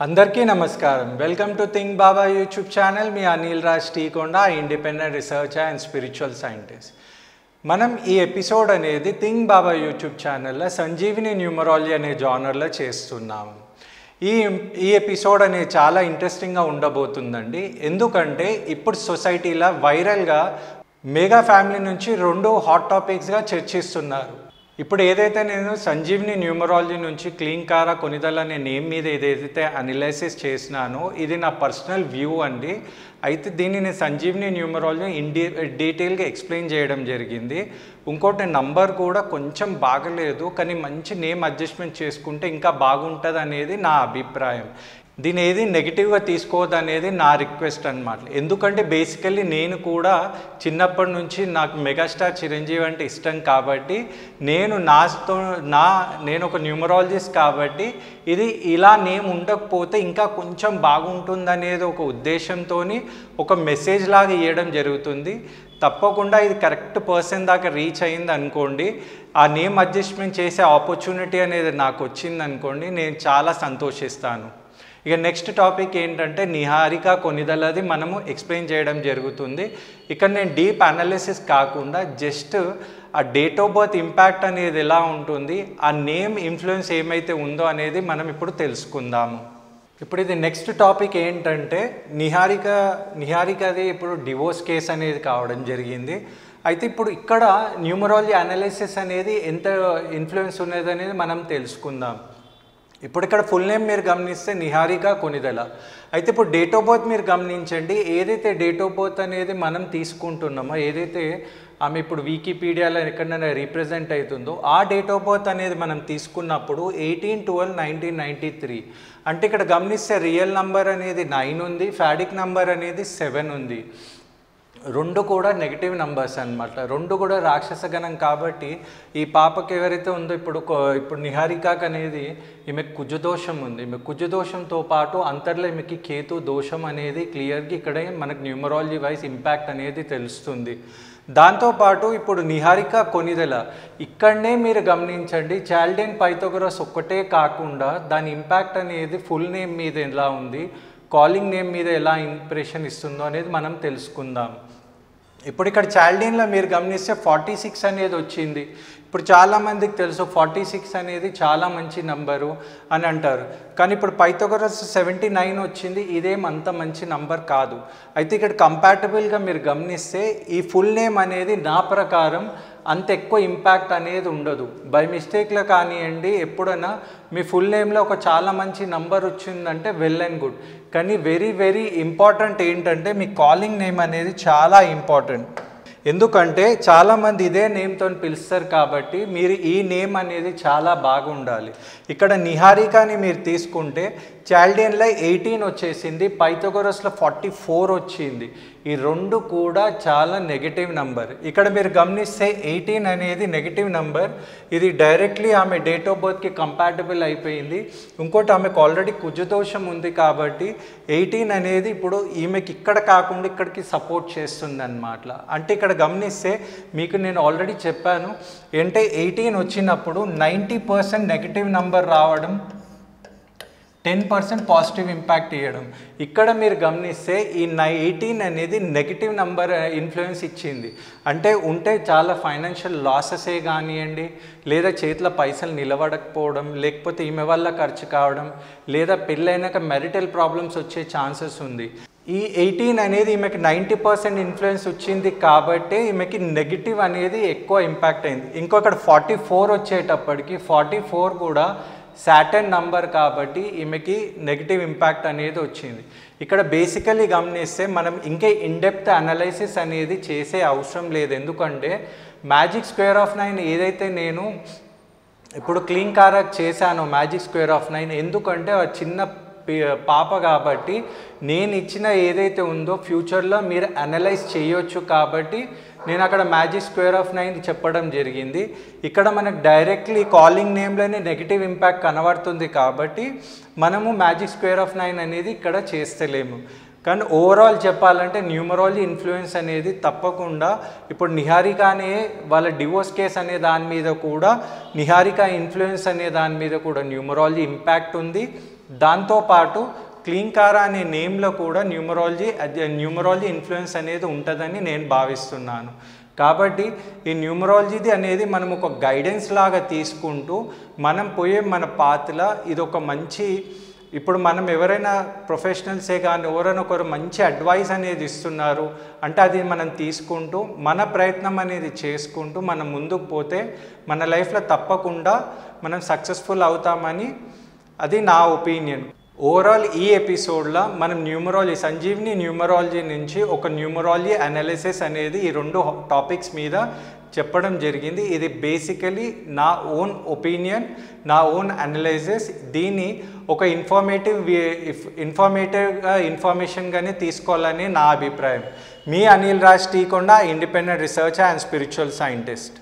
అందరికీ నమస్కారం. Welcome to think Baba YouTube channel. మీ Anil Raj Teekonda, independent researcher and spiritual scientist. మనం ఈ ఎపిసోడ్ అనేది థింక్ బాబా యూట్యూబ్ ఛానల్లో సంజీవిని న్యూమరాలజీ అనే జానర్లో చేస్తున్నాము. ఈ ఎపిసోడ్ అనేది చాలా ఇంట్రెస్టింగ్గా ఉండబోతుందండి. ఎందుకంటే ఇప్పుడు సొసైటీలో వైరల్గా మెగా ఫ్యామిలీ నుంచి రెండు హాట్ టాపిక్స్గా చర్చిస్తున్నారు. ఇప్పుడు ఏదైతే నేను సంజీవిని న్యూమరాలజీ నుంచి క్లీంకార కొనిదల అనే నేమ్ మీద ఏదైతే అనలైసిస్ చేసినానో ఇది నా పర్సనల్ వ్యూ అండి. అయితే దీన్ని నేను సంజీవిని న్యూమరాలజీ డీటెయిల్గా ఎక్స్ప్లెయిన్ చేయడం జరిగింది. ఇంకోటి నంబర్ కూడా కొంచెం బాగలేదు, కానీ మంచి నేమ్ అడ్జస్ట్మెంట్ చేసుకుంటే ఇంకా బాగుంటుంది అనేది నా అభిప్రాయం. దీని ఏది నెగిటివ్గా తీసుకోవద్దు అనేది నా రిక్వెస్ట్ అనమాట. ఎందుకంటే బేసికల్లీ నేను కూడా చిన్నప్పటి నుంచి నాకు మెగాస్టార్ చిరంజీవి అంటే ఇష్టం కాబట్టి నేను ఒక న్యూమరాలజిస్ట్ కాబట్టి ఇది ఇలా నేమ్ ఉండకపోతే ఇంకా కొంచెం బాగుంటుందనేది ఒక ఉద్దేశంతో ఒక మెసేజ్ లాగా ఇవ్వడం జరుగుతుంది. తప్పకుండా ఇది కరెక్ట్ పర్సన్ దాకా రీచ్ అయింది అనుకోండి, ఆ నేమ్ అడ్జస్ట్మెంట్ చేసే ఆపర్చునిటీ అనేది నాకు వచ్చింది అనుకోండి, నేను చాలా సంతోషిస్తాను. ఇక నెక్స్ట్ టాపిక్ ఏంటంటే నిహారిక కొనిదలది మనము ఎక్స్ప్లెయిన్ చేయడం జరుగుతుంది. ఇక్కడ నేను డీప్ అనాలిసిస్ కాకుండా జస్ట్ ఆ డేట్ ఆఫ్ బర్త్ ఇంపాక్ట్ అనేది ఎలా ఉంటుంది, ఆ నేమ్ ఇన్ఫ్లుయెన్స్ ఏమైతే ఉందో అనేది మనం ఇప్పుడు తెలుసుకుందాము. ఇప్పుడు ఇది నెక్స్ట్ టాపిక్ ఏంటంటే నిహారికది ఇప్పుడు డివోర్స్ కేసు అనేది కావడం జరిగింది. అయితే ఇప్పుడు ఇక్కడ న్యూమరాలజీ అనాలిసిస్ అనేది ఎంత ఇన్ఫ్లుయెన్స్ ఉన్నది అనేది మనం తెలుసుకుందాం. ఇప్పుడు ఇక్కడ ఫుల్ నేమ్ మీరు గమనిస్తే నిహారిక కొనిదల. అయితే ఇప్పుడు డేట్ ఆఫ్ బర్త్ మీరు గమనించండి. ఏదైతే డేట్ ఆఫ్ బర్త్ అనేది మనం తీసుకుంటున్నామో, ఏదైతే ఆమె ఇప్పుడు వికీపీడియాలో ఎక్కడైనా రీప్రజెంట్ అవుతుందో ఆ డేట్ ఆఫ్ బర్త్ అనేది మనం తీసుకున్నప్పుడు 18/12/1993. అంటే ఇక్కడ గమనిస్తే రియల్ నంబర్ అనేది 9 ఉంది, ఫ్యాడిక్ నంబర్ అనేది 7 ఉంది. రెండు కూడా నెగిటివ్ నంబర్స్ అనమాట. రెండు కూడా రాక్షస గణం కాబట్టి ఈ పాపకి ఎవరైతే ఉందో ఇప్పుడు నిహారికకు అనేది ఈమెకు కుజదోషం ఉంది. ఈమె కుజదోషంతో పాటు అంతర్లో ఈమెకి కేతు దోషం అనేది క్లియర్గా ఇక్కడే మనకు న్యూమరాలజీ వైజ్ ఇంపాక్ట్ అనేది తెలుస్తుంది. దాంతోపాటు ఇప్పుడు నిహారిక కొనిదల ఇక్కడనే మీరు గమనించండి, చాల్డేన్ పైథాగరస్ ఒక్కటే కాకుండా దాని ఇంపాక్ట్ అనేది ఫుల్ నేమ్ మీద ఎలా ఉంది, కాలింగ్ నేమ్ మీద ఎలా ఇంప్రెషన్ ఇస్తుందో అనేది మనం తెలుసుకుందాం. ఇప్పుడు ఇక్కడ చాల్డేన్లో మీరు గమనిస్తే 46 అనేది వచ్చింది. ఇప్పుడు చాలామందికి తెలుసు 46 అనేది చాలా మంచి నంబరు అని అంటారు, కానీ ఇప్పుడు పైథాగరస్ 79 వచ్చింది. ఇదేం అంత మంచి నంబర్ కాదు. అయితే ఇక్కడ కంపాటబుల్గా మీరు గమనిస్తే ఈ ఫుల్ నేమ్ అనేది నా ప్రకారం అంత ఎక్కువ ఇంపాక్ట్ అనేది ఉండదు. బై మిస్టేక్లో కానివ్వండి, ఎప్పుడైనా మీ ఫుల్ నేమ్లో ఒక చాలా మంచి నంబర్ వచ్చిందంటే వెల్ అండ్ గుడ్, కానీ వెరీ వెరీ ఇంపార్టెంట్ ఏంటంటే మీ కాలింగ్ నేమ్ అనేది చాలా ఇంపార్టెంట్. ఎందుకంటే చాలామంది ఇదే నేమ్తో పిలుస్తారు కాబట్టి మీరు ఈ నేమ్ అనేది చాలా బాగుండాలి. ఇక్కడ నిహారికని మీరు తీసుకుంటే చాల్డేన్లో 18 వచ్చేసింది, పైథాగరస్లో 44 వచ్చింది. ఈ రెండు కూడా చాలా నెగిటివ్ నంబర్. ఇక్కడ మీరు గమనిస్తే 18 అనేది నెగిటివ్ నంబర్. ఇది డైరెక్ట్లీ ఆమె డేట్ ఆఫ్ బర్త్కి కంపాటబుల్ అయిపోయింది. ఇంకోటి ఆమెకు ఆల్రెడీ కుజదోషం ఉంది కాబట్టి 18 అనేది ఇప్పుడు ఈమెకి ఇక్కడ కాకుండా ఇక్కడికి సపోర్ట్ చేస్తుంది అన్నమాట. అంటే ఇక్కడ గమనిస్తే మీకు నేను ఆల్రెడీ చెప్పాను, అంటే 18 వచ్చినప్పుడు 90% నెగిటివ్ నంబర్ రావడం, 10% పాజిటివ్ ఇంపాక్ట్ ఇవ్వడం. ఇక్కడ మీరు గమనిస్తే ఈ 18 అనేది నెగిటివ్ నంబర్ ఇన్ఫ్లుయెన్స్ ఇచ్చింది. అంటే ఉంటే చాలా ఫైనాన్షియల్ లాసెసే కానివ్వండి, లేదా చేతిలో పైసలు నిలబడకపోవడం, లేకపోతే ఈమె వల్ల ఖర్చు కావడం, లేదా పెళ్ళైనాక మెరిటల్ ప్రాబ్లమ్స్ వచ్చే ఛాన్సెస్ ఉంది. ఈ 18 అనేది ఈమెకి 90% ఇన్ఫ్లుయెన్స్ వచ్చింది కాబట్టి ఈమెకి నెగిటివ్ అనేది ఎక్కువ ఇంపాక్ట్ అయింది. ఇంకొకటి 44 వచ్చేటప్పటికి 44 కూడా సాటర్న్ నంబర్ కాబట్టి ఈమెకి నెగిటివ్ ఇంపాక్ట్ అనేది వచ్చింది. ఇక్కడ బేసికల్లీ గమనిస్తే మనం ఇంకా ఇన్డెప్త్ అనాలైసిస్ అనేది చేసే అవసరం లేదు. ఎందుకంటే మ్యాజిక్ స్క్వేర్ ఆఫ్ 9 ఏదైతే నేను ఇప్పుడు క్లీంకార చేశానో మ్యాజిక్ స్క్వేర్ ఆఫ్ 9, ఎందుకంటే ఆ చిన్న పాప కాబట్టి నేను ఇచ్చిన ఏదైతే ఉందో ఫ్యూచర్లో మీరు అనలైజ్ చేయొచ్చు కాబట్టి నేను అక్కడ మ్యాజిక్ స్క్వేర్ ఆఫ్ 9 చెప్పడం జరిగింది. ఇక్కడ మనకు డైరెక్ట్లీ కాలింగ్ నేమ్లోనే నెగిటివ్ ఇంపాక్ట్ కనబడుతుంది కాబట్టి మనము మ్యాజిక్ స్క్వేర్ ఆఫ్ 9 అనేది ఇక్కడ చేస్తలేము. కానీ ఓవరాల్ చెప్పాలంటే న్యూమరాలజీ ఇన్ఫ్లుయెన్స్ అనేది తప్పకుండా ఇప్పుడు నిహారికనే వాళ్ళ డివోర్స్ కేస్ అనే దాని మీద కూడా నిహారిక ఇన్ఫ్లుయెన్స్ అనే దాని మీద కూడా న్యూమరాలజీ ఇంపాక్ట్ ఉంది. దాంతోపాటు క్లీంకార అనే నేమ్లో కూడా న్యూమరాలజీ ఇన్ఫ్లుయెన్స్ అనేది ఉంటుందని నేను భావిస్తున్నాను. కాబట్టి ఈ న్యూమరాలజీది అనేది మనం ఒక గైడెన్స్ లాగా తీసుకుంటూ మనం పోయే మన పాత్రలో ఇది ఒక మంచి, ఇప్పుడు మనం ఎవరైనా ప్రొఫెషనల్సే కానీ ఎవరైనా ఒకరు మంచి అడ్వైస్ అనేది ఇస్తున్నారు అంటే అది మనం తీసుకుంటూ మన ప్రయత్నం అనేది చేసుకుంటూ మనం ముందుకు పోతే మన లైఫ్లో తప్పకుండా మనం సక్సెస్ఫుల్ అవుతామని అది నా ఒపీనియన్. ఓవరాల్ ఈ ఎపిసోడ్లో మనం సంజీవిని న్యూమరాలజీ నుంచి ఒక న్యూమరాలజీ అనాలిసిస్ అనేది ఈ 2 టాపిక్స్ మీద చెప్పడం జరిగింది. ఇది బేసికలీ నా ఓన్ ఒపీనియన్, నా ఓన్ అనాలిసిస్. దీన్ని ఒక ఇన్ఫర్మేషన్గానే తీసుకోవాలని నా అభిప్రాయం. మీ Anil Raj Teekonda, independent researcher and spiritual scientist.